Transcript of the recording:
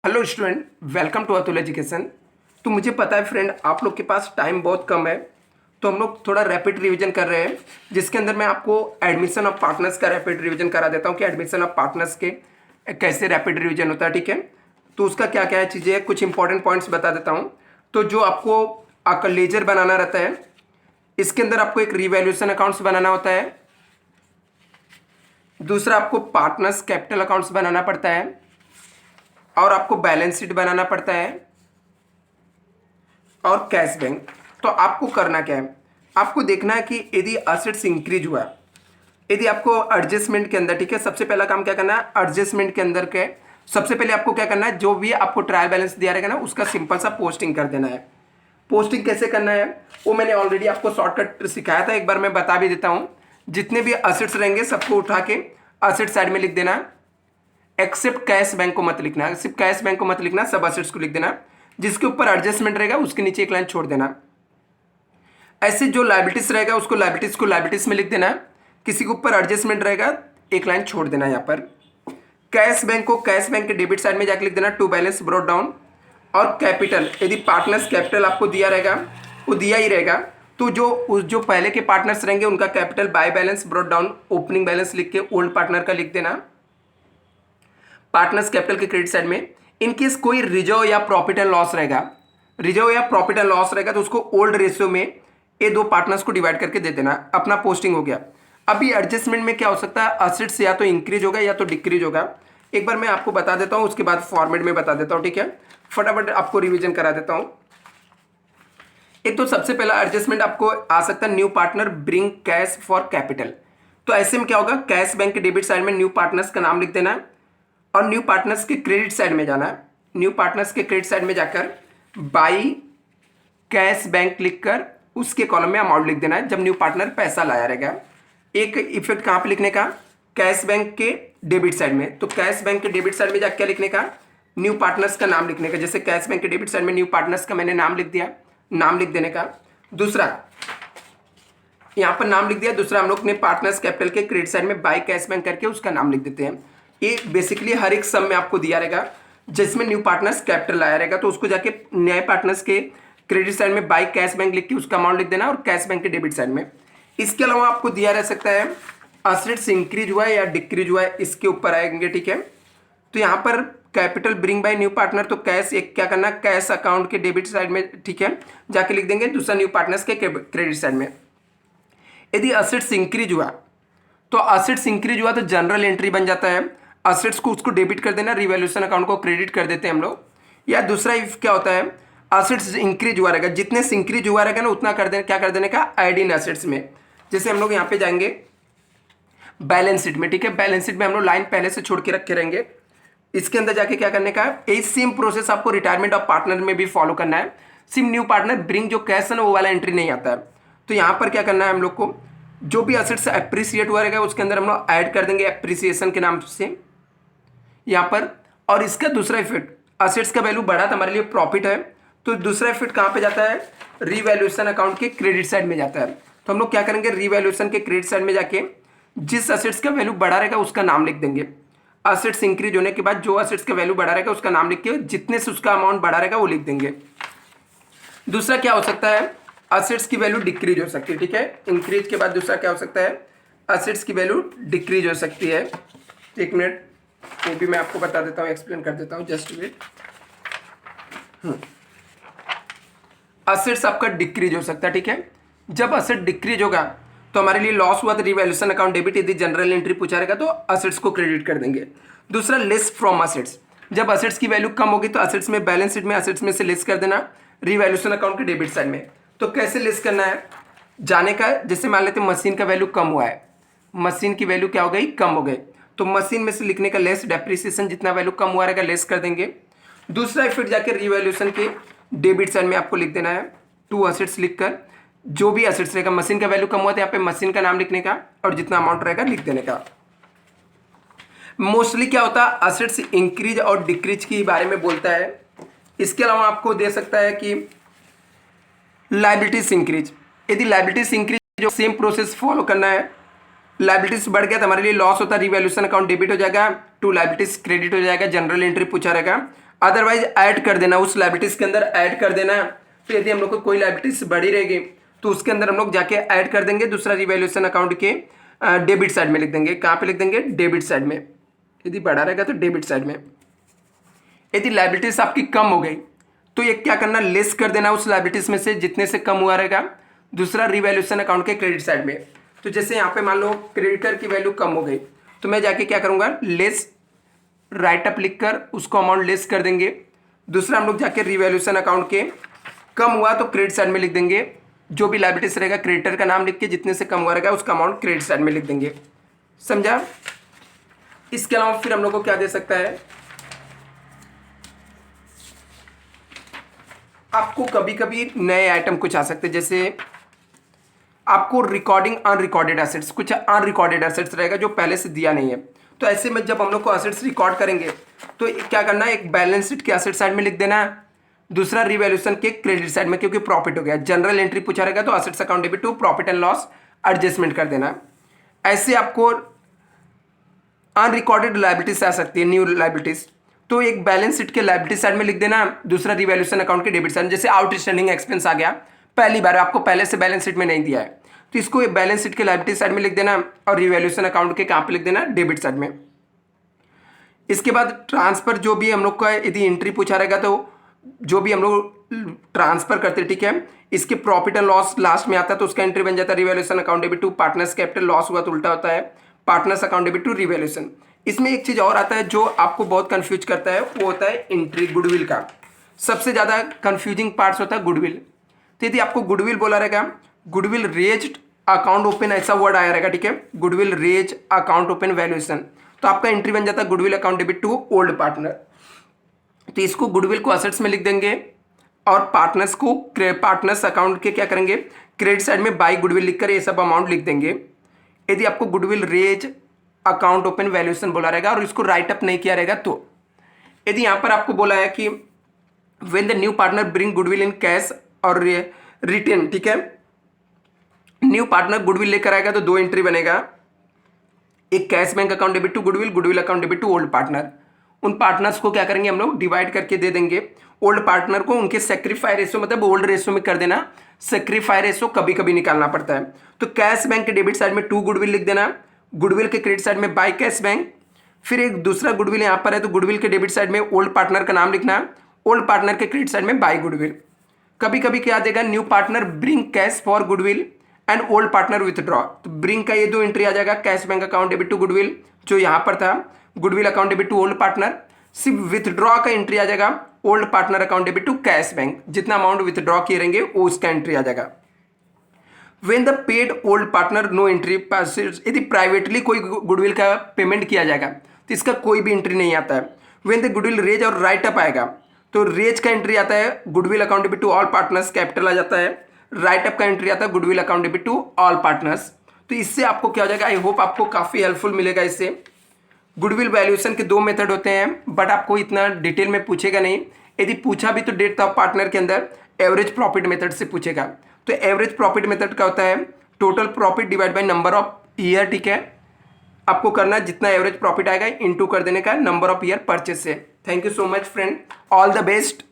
Hello student, welcome to Atul education. तो मुझे पता है फ्रेंड, आप लोग के पास टाइम बहुत कम है, तो हम लोग थोड़ा रैपिड रिवीजन कर रहे हैं, जिसके अंदर मैं आपको एडमिशन ऑफ पार्टनर्स का रैपिड रिवीजन करा देता हूँ कि एडमिशन ऑफ पार्टनर्स के कैसे रैपिड रिवीजन होता है। ठीक है, तो उसका क्या क्या चीज़ें हैं, कुछ इंपॉर्टेंट पॉइंट्स बता देता हूँ। तो जो आपको आपका लेजर बनाना रहता है, इसके अंदर आपको एक रिवैल्यूएशन अकाउंट्स बनाना होता है। दूसरा, आपको पार्टनर्स कैपिटल अकाउंट्स बनाना पड़ता है और आपको बैलेंस शीट बनाना पड़ता है और कैश बैंक। तो आपको करना क्या है, आपको देखना है कि यदि असेट्स इंक्रीज हुआ, यदि आपको एडजस्टमेंट के अंदर, ठीक है, सबसे पहला काम क्या करना है, एडजस्टमेंट के अंदर के सबसे पहले आपको क्या करना है, जो भी आपको ट्रायल बैलेंस दिया रहेगा ना, उसका सिंपल सा पोस्टिंग कर देना है। पोस्टिंग कैसे करना है वो मैंने ऑलरेडी आपको शॉर्टकट सिखाया था, एक बार मैं बता भी देता हूँ। जितने भी असेट्स रहेंगे सबको उठा के असेट साइड में लिख देना, एक्सेप्ट कैश बैंक को मत लिखना, सिर्फ कैश बैंक को मत लिखना, सब असेट्स को लिख देना। जिसके ऊपर एडजस्टमेंट रहेगा उसके नीचे एक लाइन छोड़ देना। ऐसे जो लायबिलिटीज रहेगा उसको लायबिलिटीज को लायबिलिटीज में लिख देना, किसी के ऊपर एडजस्टमेंट रहेगा एक लाइन छोड़ देना। यहाँ पर कैश बैंक को कैश बैंक के डेबिट साइड में जाकर लिख देना, टू बैलेंस ब्रॉट डाउन। और कैपिटल, यदि पार्टनर्स कैपिटल आपको दिया रहेगा, वो दिया ही रहेगा, तो जो पहले के पार्टनर्स रहेंगे उनका capital by balance brought down opening balance लिख के ओल्ड पार्टनर का लिख देना। पार्टनर्स कैपिटल के क्रेडिट साइड में इनकेस कोई रिजर्व या प्रॉफिट एंड लॉस रहेगा, रिजर्व या प्रॉफिट एंड लॉस रहेगा, तो उसको ओल्ड रेशियो में ये दो पार्टनर्स को डिवाइड करके दे देना। अपना पोस्टिंग हो गया। अभी एडजस्टमेंट में क्या हो सकता है, असेट्स या तो इंक्रीज होगा या तो डिक्रीज होगा। एक बार मैं आपको बता देता हूँ, उसके बाद फॉर्मेट में बता देता हूँ। ठीक है, फटाफट आपको रिविजन करा देता हूँ। एक तो सबसे पहला एडजस्टमेंट आपको आ सकता है, new partner bring cash for capital. तो ऐसे में क्या होगा, कैश बैंक के डेबिट साइड में न्यू पार्टनर्स का नाम लिख देना है और न्यू पार्टनर्स के क्रेडिट साइड में जाना है। न्यू पार्टनर्स के क्रेडिट साइड में जाकर बाई कैश बैंक लिखकर उसके कॉलम में अमाउंट लिख देना है जब न्यू पार्टनर पैसा लाया रहेगा। एक इफेक्ट कहाँ पे लिखने का, कैश बैंक के डेबिट साइड में। तो कैश बैंक के डेबिट साइड में जाकर क्या लिखने का, न्यू पार्टनर्स का नाम लिखने का। जैसे कैश बैंक के डेबिट साइड में न्यू पार्टनर्स का मैंने नाम लिख दिया, नाम लिख देने का। दूसरा, यहाँ पर नाम लिख दिया। दूसरा, हम लोग ने पार्टनर्स कैपिटल के क्रेडिट साइड में बाई कैश बैंक करके उसका नाम लिख देते हैं। ये बेसिकली हर एक सम में आपको दिया रहेगा, जिसमें न्यू पार्टनर्स कैपिटल आया रहेगा, तो उसको जाके नए पार्टनर्स के क्रेडिट साइड में बाई कैश बैंक लिख के उसका अमाउंट लिख देना और कैश बैंक के डेबिट साइड में। इसके अलावा आपको दिया रह सकता है असेट्स इंक्रीज हुआ है या डिक्रीज हुआ है, इसके ऊपर आएंगे। ठीक है, तो यहाँ पर capital bring by new partner, तो कैश एक क्या करना, कैश अकाउंट के डेबिट साइड में, ठीक है, जाके लिख देंगे। दूसरा, न्यू पार्टनर्स के क्रेडिट साइड में। यदि असेट्स इंक्रीज हुआ, तो असेट्स इंक्रीज हुआ तो जनरल एंट्री बन जाता है, असेट्स को उसको डेबिट कर देना, रिवैल्यूएशन अकाउंट को क्रेडिट कर देते हैं हम लोग। या दूसरा इफ क्या होता है, असेट्स इंक्रीज हुआ रहेगा, जितने से इंक्रीज हुआ रहेगा ना उतना कर देना, क्या कर देने का, ऐड इन असेट्स में। जैसे हम लोग यहाँ पे जाएंगे बैलेंस शीट में, ठीक है, बैलेंस शीट में हम लोग लाइन पहले से छोड़ के रखे रहेंगे। इसके अंदर जाके क्या करने का है, यही सेम प्रोसेस आपको रिटायरमेंट ऑफ पार्टनर में भी फॉलो करना है। सिर्फ न्यू पार्टनर ब्रिंग जो कैश है ना वो वाला एंट्री नहीं आता है। तो यहाँ पर क्या करना है, हम लोग को जो भी असेट्स एप्रिसिएट हुआ रहेगा उसके अंदर हम लोग ऐड कर देंगे एप्रिसिएशन के नाम से यहाँ पर। और इसका दूसरा इफेक्ट, असेट्स का वैल्यू बढ़ा तो हमारे लिए प्रॉफिट है, तो दूसरा इफेक्ट कहाँ पे जाता है, रिवैल्यूएशन अकाउंट के क्रेडिट साइड में जाता है। तो हम लोग क्या करेंगे, रिवैल्यूएशन के क्रेडिट साइड में जाके जिस असेट्स का वैल्यू बढ़ा रहेगा उसका नाम लिख देंगे। असेट्स इंक्रीज होने के बाद जो असेट्स का वैल्यू बढ़ा रहेगा उसका नाम लिख के जितने से उसका अमाउंट बढ़ा रहेगा वो लिख देंगे। दूसरा क्या हो सकता है, असेट्स की वैल्यू डिक्रीज हो सकती है। ठीक है, इंक्रीज के बाद दूसरा क्या हो सकता है, असेट्स की वैल्यू डिक्रीज हो सकती है। एक मिनट, ये भी मैं आपको बता देता हूँ, एक्सप्लेन कर देता हूँ, जस्ट वेट। असेट्स आपका डिक्रीज हो सकता है। ठीक है, जब असेट डिक्रीज होगा तो हमारे लिए लॉस हुआ तो रिवैल्यूएशन अकाउंट डेबिट, यदि जनरल एंट्री पूछा रहेगा तो असेट्स को क्रेडिट कर देंगे। दूसरा, लेस फ्रॉम असेट्स, जब असेट्स की वैल्यू कम होगी तो असेट्स में बैलेंस शीट में असेट्स में से लेस कर देना रिवैल्यूएशन अकाउंट के डेबिट साइड में। तो कैसे लेस करना है, जाने का, जैसे मान लेते हैं मशीन का वैल्यू कम हुआ है, मशीन की वैल्यू क्या हो गई, कम हो गई, तो मशीन में से लिखने का लेस, डेप्रिसिएशन जितना वैल्यू कम हुआ रहेगा लेस कर देंगे। दूसरा इफेक्ट जाके रिवैल्यूएशन के डेबिट साइड में आपको लिख देना है, टू असेट्स लिखकर जो भी असेट्स रहेगा, मशीन का वैल्यू कम हुआ तो यहाँ पे मशीन का नाम लिखने का और जितना अमाउंट रहेगा लिख देने का। मोस्टली क्या होता है, असेट्स इंक्रीज और डिक्रीज के बारे में बोलता है। इसके अलावा आपको दे सकता है कि लायबिलिटीज इंक्रीज, यदि लायबिलिटीज इंक्रीज जो सेम प्रोसेस फॉलो करना है, लायबिलिटीज बढ़ गया तो हमारे लिए लॉस होता है, रिवैल्यूएशन अकाउंट डेबिट हो जाएगा, टू लायबिलिटीज क्रेडिट हो जाएगा, जनरल एंट्री पूछा रहेगा, अदरवाइज ऐड कर देना, उस लाइबिलिटीज के अंदर ऐड कर देना। फिर यदि हम लोग को कोई लाइबिलिटीज बड़ी रहेगी तो उसके अंदर हम लोग जाके ऐड कर देंगे, दूसरा रिवैल्यूएशन अकाउंट के डेबिट साइड में लिख देंगे। कहाँ पे लिख देंगे? डेबिट साइड में। यदि बढ़ा रहेगा तो डेबिट साइड में। यदि लाइबिलिटीज आपकी कम हो गई तो ये क्या करना, लेस कर देना उस लाइबिलिटीज में से जितने से कम हुआ रहेगा, दूसरा रिवैल्यूएशन अकाउंट के क्रेडिट साइड में। तो जैसे यहाँ पे मान लो क्रेडिटर की वैल्यू कम हो गई तो मैं जाके क्या करूँगा, लेस राइट अप लिख कर उसको अमाउंट लेस कर देंगे। दूसरा हम लोग जाके रिवैल्यूएशन अकाउंट के कम हुआ तो क्रेडिट साइड में लिख देंगे, जो भी लाइबिलिटीज रहेगा क्रेडिटर का नाम लिख के जितने से कम हुआ रहेगा उसका अमाउंट क्रेडिट साइड में लिख देंगे। समझा? इसके अलावा फिर हम लोग को क्या दे सकता है, आपको कभी कभी नए आइटम कुछ आ सकते हैं, जैसे आपको रिकॉर्डिंग अनरिकॉर्डेड एसेट्स, कुछ अनरिकॉर्डेड एसेट्स रहेगा जो पहले से दिया नहीं है। तो ऐसे में जब हम लोग को एसेट्स रिकॉर्ड करेंगे तो क्या करना है, एक बैलेंस शीट के एसेट साइड में लिख देना है, दूसरा रिवैल्यूएशन के क्रेडिट साइड में, क्योंकि प्रॉफिट हो गया। जनरल एंट्री पूछा रहेगा तो assets account debit to profit and loss adjustment कर देना। ऐसे आपको अनरिकॉर्डेड लाइबिलिटीज आ सकती है, न्यू लाइबिलिटीज, तो एक बैलेंस शीट के लाइबिलिटी साइड में लिख देना, दूसरा रिवैल्यूएशन अकाउंट के डेबिट साइड। जैसे आउटस्टैंडिंग एक्सपेंस आ गया, पहली बार आपको पहले से बैलेंस शीट में नहीं दिया है तो इसको बैलेंस शीट के लाइबिलिटी साइड में लिख देना और रिवैल्यूएशन अकाउंट के कहाँ पे लिख देना, डेबिट साइड में। इसके बाद ट्रांसफर, जो भी हम लोग का यदि एंट्री पूछा रहेगा तो जो भी हम लोग ट्रांसफर करते हैं, ठीक है, इसके प्रॉफिट एंड लॉस लास्ट में आता है तो उसका एंट्री बन जाता है revaluation account debit to partners capital, loss हुआ तो उल्टा होता है partners account debit to revaluation. इसमें एक चीज और आता है जो आपको बहुत कंफ्यूज करता है, वो होता है एंट्री गुडविल का। सबसे ज्यादा कंफ्यूजिंग पार्ट्स होता है गुडविल। तो यदि आपको गुडविल बोला रहेगा, गुडविल रेज्ड अकाउंट ओपन ऐसा वर्ड आया रहेगा, ठीक है, goodwill raise account open valuation, तो आपका एंट्री बन जाता है goodwill account debit to old partner. तो इसको गुडविल को असेट्स में लिख देंगे और पार्टनर्स को पार्टनर्स अकाउंट के क्या करेंगे, क्रेडिट साइड में बाई गुडविल लिखकर ये सब अमाउंट लिख देंगे। यदि आपको goodwill raise account open valuation बोला रहेगा और इसको राइट अप नहीं किया रहेगा तो यदि यहाँ पर आपको बोला है कि when the new partner bring goodwill in cash और रिटेन, ठीक है, न्यू पार्टनर गुडविल लेकर आएगा तो दो एंट्री बनेगा, एक cash bank account debit to goodwill, goodwill account debit to old partner. उन पार्टनर्स को क्या करेंगे हम लोग, डिवाइड करके दे देंगे। ओल्ड पार्टनर को उनके सेक्रीफाई रेशो मतलब ओल्ड रेशो में कर देना, सेक्रीफाई रेशो कभी कभी निकालना पड़ता है। तो कैश बैंक के डेबिट साइड में टू गुडविल लिख देना, गुडविल के क्रेडिट साइड में बाय कैश बैंक। फिर एक दूसरा गुडविल यहाँ पर है तो गुडविल के डेबिट साइड में ओल्ड पार्टनर का नाम लिखना, ओल्ड पार्टनर के क्रेडिट साइड में बाय गुडविल। कभी कभी क्या देगा, new partner bring cash for goodwill and old partner withdraw, तो ब्रिंग का ये दो एंट्री आ जाएगा, cash bank account debit to goodwill जो यहाँ पर था, goodwill account debit to old partner. सिर्फ विथड्रॉ का एंट्री आ जाएगा, old partner account debit to cash bank, जितना अमाउंट विथड्रॉ किए रहेंगे वो उसका एंट्री आ जाएगा। When the paid old partner no entry, यदि प्राइवेटली कोई गुडविल का पेमेंट किया जाएगा तो इसका कोई भी एंट्री नहीं आता है। व्हेन द गुडविल रेज और राइट अप आएगा तो रेज का एंट्री आता है goodwill account debit to all partners capital आ जाता है, राइट अप का एंट्री आता है goodwill account debit to all partners. तो इससे आपको क्या हो जाएगा, आई होप आपको काफ़ी हेल्पफुल मिलेगा। इससे गुडविल वैल्यूएशन के दो मेथड होते हैं बट आपको इतना डिटेल में पूछेगा नहीं, यदि पूछा भी तो डेट ऑफ पार्टनर के अंदर एवरेज प्रॉफिट मेथड से पूछेगा। तो एवरेज प्रॉफिट मेथड का होता है total profit divide by number of year, ठीक है, आपको करना जितना एवरेज प्रॉफिट आएगा इनटू कर देने का नंबर ऑफ ईयर परचेज से। Thank you so much friend, all the best.